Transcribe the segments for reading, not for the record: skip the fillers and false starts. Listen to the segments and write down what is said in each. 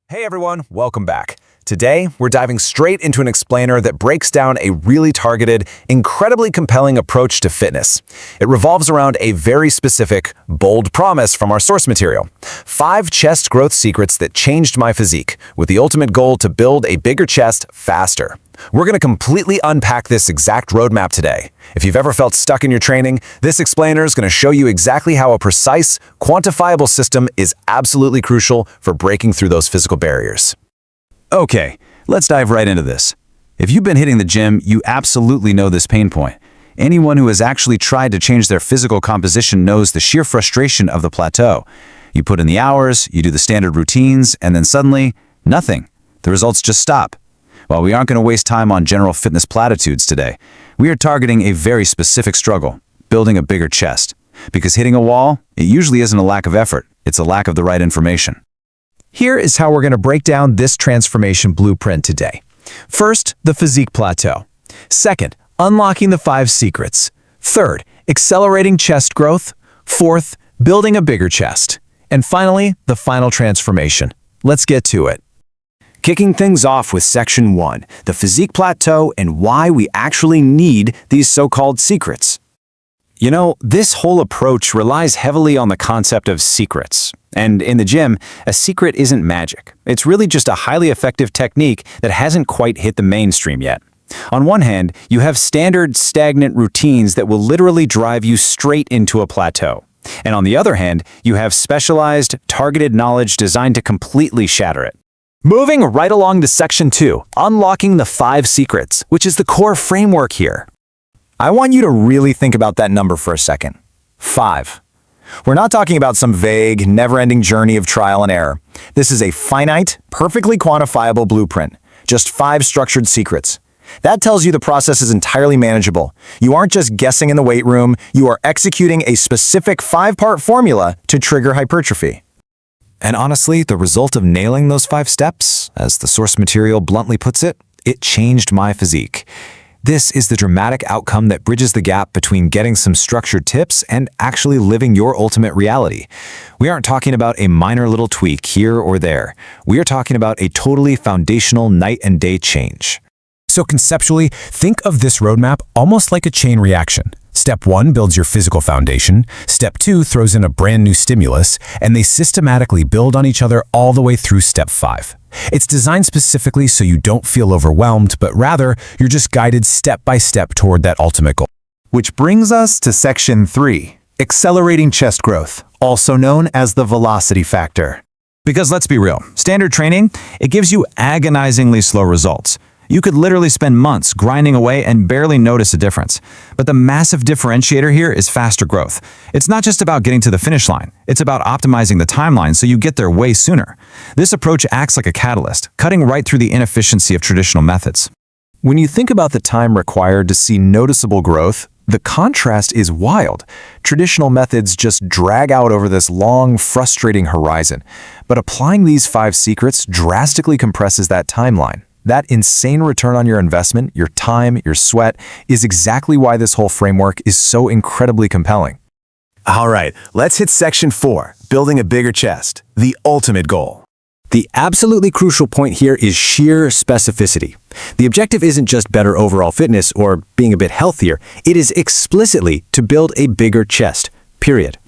Hey everyone, welcome back. Today, we're diving straight into an explainer that breaks down a really targeted, incredibly compelling approach to fitness. It revolves around a very specific, bold promise from our source material. 5 chest growth secrets that changed my physique, with the ultimate goal to build a bigger chest faster. We're going to completely unpack this exact roadmap today. If you've ever felt stuck in your training, this explainer is going to show you exactly how a precise, quantifiable system is absolutely crucial for breaking through those physical barriers. Okay, let's dive right into this. If you've been hitting the gym, you absolutely know this pain point. Anyone who has actually tried to change their physical composition knows the sheer frustration of the plateau. You put in the hours, you do the standard routines, and then suddenly, nothing. The results just stop. While we aren't going to waste time on general fitness platitudes today, we are targeting a very specific struggle, building a bigger chest. Because hitting a wall, it usually isn't a lack of effort, it's a lack of the right information. Here is how we're going to break down this transformation blueprint today. First, the physique plateau. Second, unlocking the 5 secrets. Third, accelerating chest growth. Fourth, building a bigger chest. And finally, the final transformation. Let's get to it. Kicking things off with Section 1, the physique plateau and why we actually need these so-called secrets. You know, this whole approach relies heavily on the concept of secrets. And in the gym, a secret isn't magic. It's really just a highly effective technique that hasn't quite hit the mainstream yet. On one hand, you have standard, stagnant routines that will literally drive you straight into a plateau. And on the other hand, you have specialized, targeted knowledge designed to completely shatter it. Moving right along to Section 2, unlocking the 5 secrets, which is the core framework here. I want you to really think about that number for a second. 5. We're not talking about some vague, never-ending journey of trial and error. This is a finite, perfectly quantifiable blueprint. Just 5 structured secrets. That tells you the process is entirely manageable. You aren't just guessing in the weight room, you are executing a specific 5-part formula to trigger hypertrophy. And honestly, the result of nailing those 5 steps, as the source material bluntly puts it, it changed my physique. This is the dramatic outcome that bridges the gap between getting some structured tips and actually living your ultimate reality. We aren't talking about a minor little tweak here or there. We are talking about a totally foundational night and day change. So conceptually, think of this roadmap almost like a chain reaction. Step 1 builds your physical foundation, Step 2 throws in a brand new stimulus, and they systematically build on each other all the way through Step 5. It's designed specifically so you don't feel overwhelmed, but rather, you're just guided step by step toward that ultimate goal. Which brings us to Section 3, accelerating chest growth, also known as the velocity factor. Because let's be real, standard training, it gives you agonizingly slow results. You could literally spend months grinding away and barely notice a difference. But the massive differentiator here is faster growth. It's not just about getting to the finish line. It's about optimizing the timeline so you get there way sooner. This approach acts like a catalyst, cutting right through the inefficiency of traditional methods. When you think about the time required to see noticeable growth, the contrast is wild. Traditional methods just drag out over this long, frustrating horizon. But applying these 5 secrets drastically compresses that timeline. That insane return on your investment, your time, your sweat, is exactly why this whole framework is so incredibly compelling. All right, let's hit Section 4, building a bigger chest, the ultimate goal. The absolutely crucial point here is sheer specificity. The objective isn't just better overall fitness or being a bit healthier, it is explicitly to build a bigger chest, period.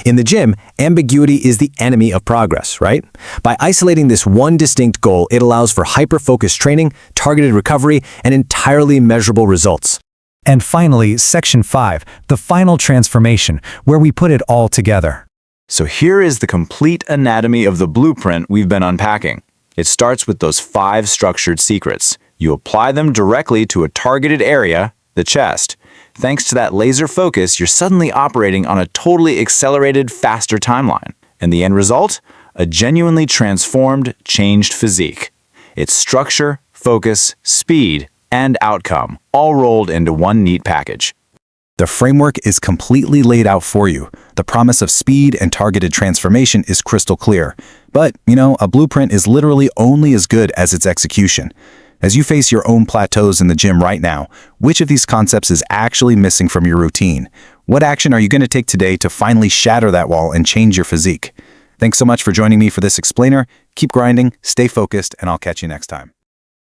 In the gym, ambiguity is the enemy of progress, right? By isolating this one distinct goal, it allows for hyper-focused training, targeted recovery, and entirely measurable results. And finally, Section 5, the final transformation, where we put it all together. So here is the complete anatomy of the blueprint we've been unpacking. It starts with those 5 structured secrets. You apply them directly to a targeted area, the chest. Thanks to that laser focus, you're suddenly operating on a totally accelerated, faster timeline. And the end result? A genuinely transformed, changed physique. It's structure, focus, speed, and outcome, all rolled into one neat package. The framework is completely laid out for you. The promise of speed and targeted transformation is crystal clear. But, a blueprint is literally only as good as its execution. As you face your own plateaus in the gym right now, which of these concepts is actually missing from your routine? What action are you going to take today to finally shatter that wall and change your physique? Thanks so much for joining me for this explainer. Keep grinding, stay focused, and I'll catch you next time.